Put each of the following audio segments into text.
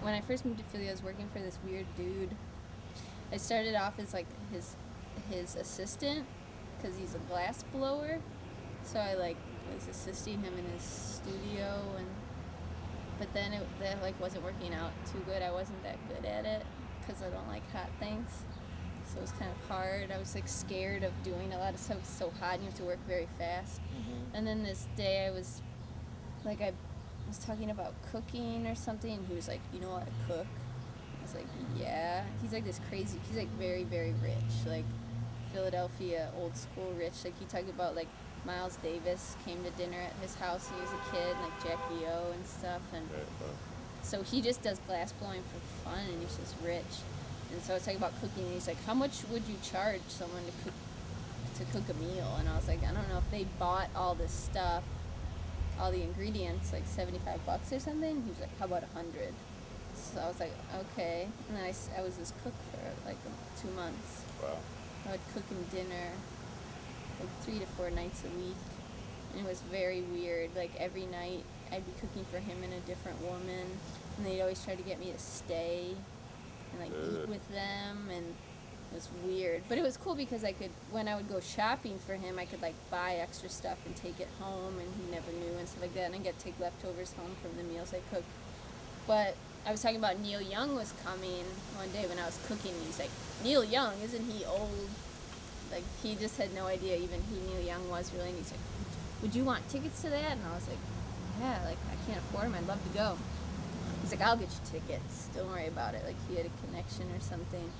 When I first moved to Philly, I was working for this weird dude. I started off as like his assistant because he's a glass blower. So I like was assisting him in his studio, but then that like wasn't working out too good. I wasn't that good at it because I don't like hot things. So it was kind of hard. I was like scared of doing a lot of stuff. It's so hot and you have to work very fast. Mm-hmm. And then this day I was talking about cooking or something, and he was like, "You know how to cook?" I was like, "Yeah." He's like this crazy. He's like very, very rich, like Philadelphia old school rich. Like he talked about like Miles Davis came to dinner at his house when he was a kid, and like Jackie O and stuff, and so he just does glass blowing for fun, and he's just rich. And so I was talking about cooking, and he's like, "How much would you charge someone to cook a meal?" And I was like, "I don't know, if they bought all this stuff, all the ingredients, like $75 or something." He was like, "How about 100?" So I was like, "Okay." And then I was his cook for like 2 months. Wow. I would cook him dinner like 3 to 4 nights a week, and it was very weird. Like every night I'd be cooking for him and a different woman, and they'd always try to get me to stay and like eat with them, and it was weird. But it was cool because when I would go shopping for him, I could like buy extra stuff and take it home, and he never knew and stuff like that, and I get to take leftovers home from the meals I cooked. But I was talking about Neil Young was coming one day when I was cooking, and he's like, "Neil Young, isn't he old?" Like he just had no idea even who Neil Young was really, and he's like, "Would you want tickets to that?" And I was like, "Yeah, like I can't afford them, I'd love to go." He's like, "I'll get you tickets, don't worry about it." Like he had a connection or something.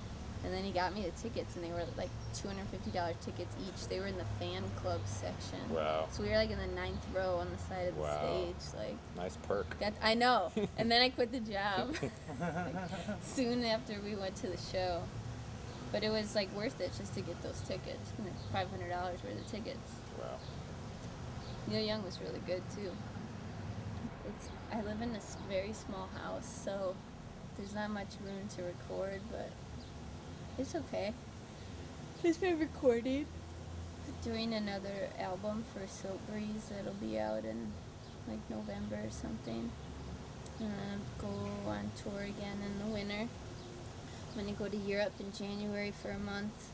And then he got me the tickets, and they were like $250 tickets each. They were in the fan club section. Wow. So we were like in the 9th row on the side of the stage. Like nice perk. I know. And then I quit the job like, soon after we went to the show. But it was like worth it just to get those tickets. Like $500 worth of tickets. Wow. Neil Young was really good too. I live in this very small house, so there's not much room to record, but it's okay. Just been recording. Doing another album for Silk Breeze that'll be out in like November or something. And go on tour again in the winter. I'm gonna go to Europe in January for a month.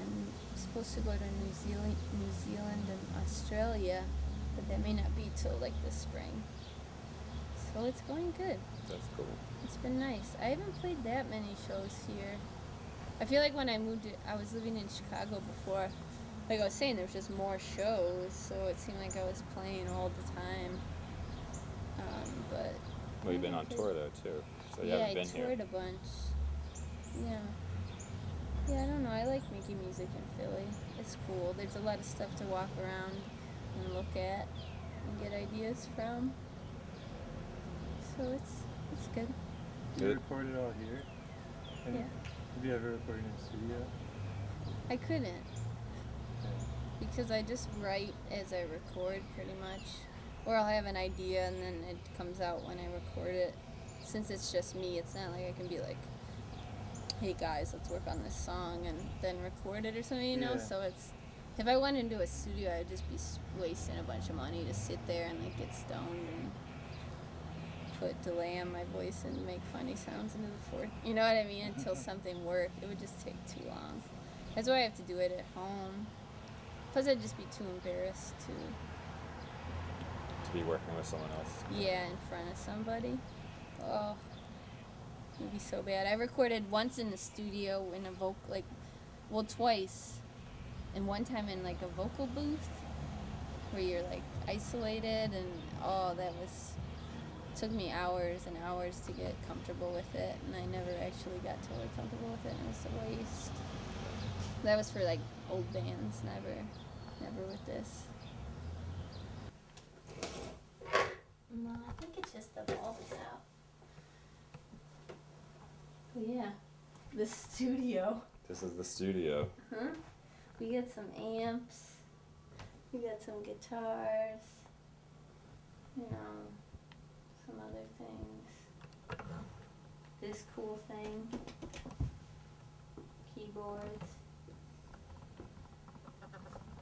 And I'm supposed to go to New Zealand and Australia, but that may not be till like the spring. So it's going good. That's cool. It's been nice. I haven't played that many shows here. I feel like when I moved I was living in Chicago before. Like I was saying, there was just more shows, so it seemed like I was playing all the time. But well, you've been on tour though too, so you haven't been here. Yeah, I toured a bunch. Yeah. Yeah, I don't know. I like making music in Philly. It's cool. There's a lot of stuff to walk around and look at and get ideas from. So it's good. Do you record it all here? And Yeah. have you ever recorded in a studio? I couldn't Yeah. because I just write as I record pretty much. Or I'll have an idea and then it comes out when I record it. Since it's just me, it's not like I can be like, hey guys, let's work on this song and then record it or something, you know? Yeah. So it's, if I went into a studio, I'd just be wasting a bunch of money to sit there and like get stoned and put delay on my voice and make funny sounds into the fourth. You know what I mean? Until something worked, it would just take too long. That's why I have to do it at home. Plus, I'd just be too embarrassed to. To be working with someone else. Yeah, in front of somebody. Oh, it'd be so bad. I recorded once in the studio in a twice, and one time in like a vocal booth where you're like isolated, and took me hours and hours to get comfortable with it, and I never actually got totally comfortable with it, and it was a waste. That was for like old bands, never with this. No, I think it's just the bulbs out. But yeah, the studio. This is the studio. Huh? We got some amps. We got some guitars. You know, some other things. This cool thing. Keyboards.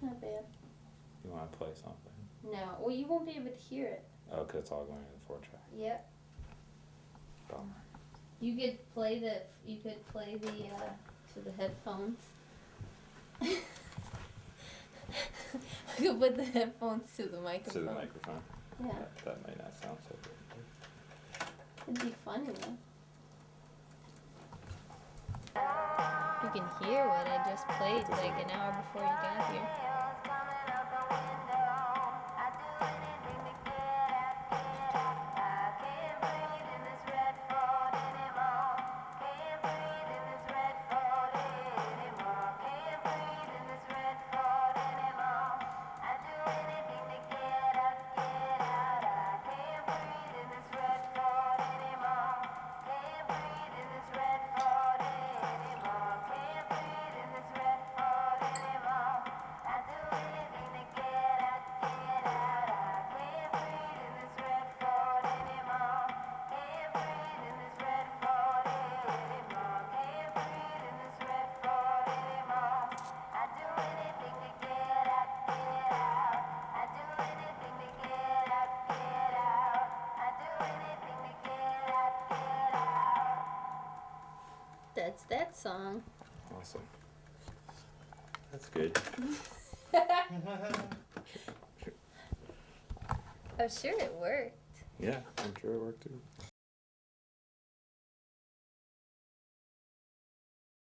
Not bad. You want to play something? No, well, you won't be able to hear it. Oh, because it's all going to the 4-track. Yep. Bummer. You could play to the headphones. I could put the headphones to the microphone. To the microphone? Yeah. That might not sound so good. It'd be funny though. You can hear what I just played like an hour before you got here. That's that song. Awesome. That's good. I'm sure it worked. Yeah, I'm sure it worked too.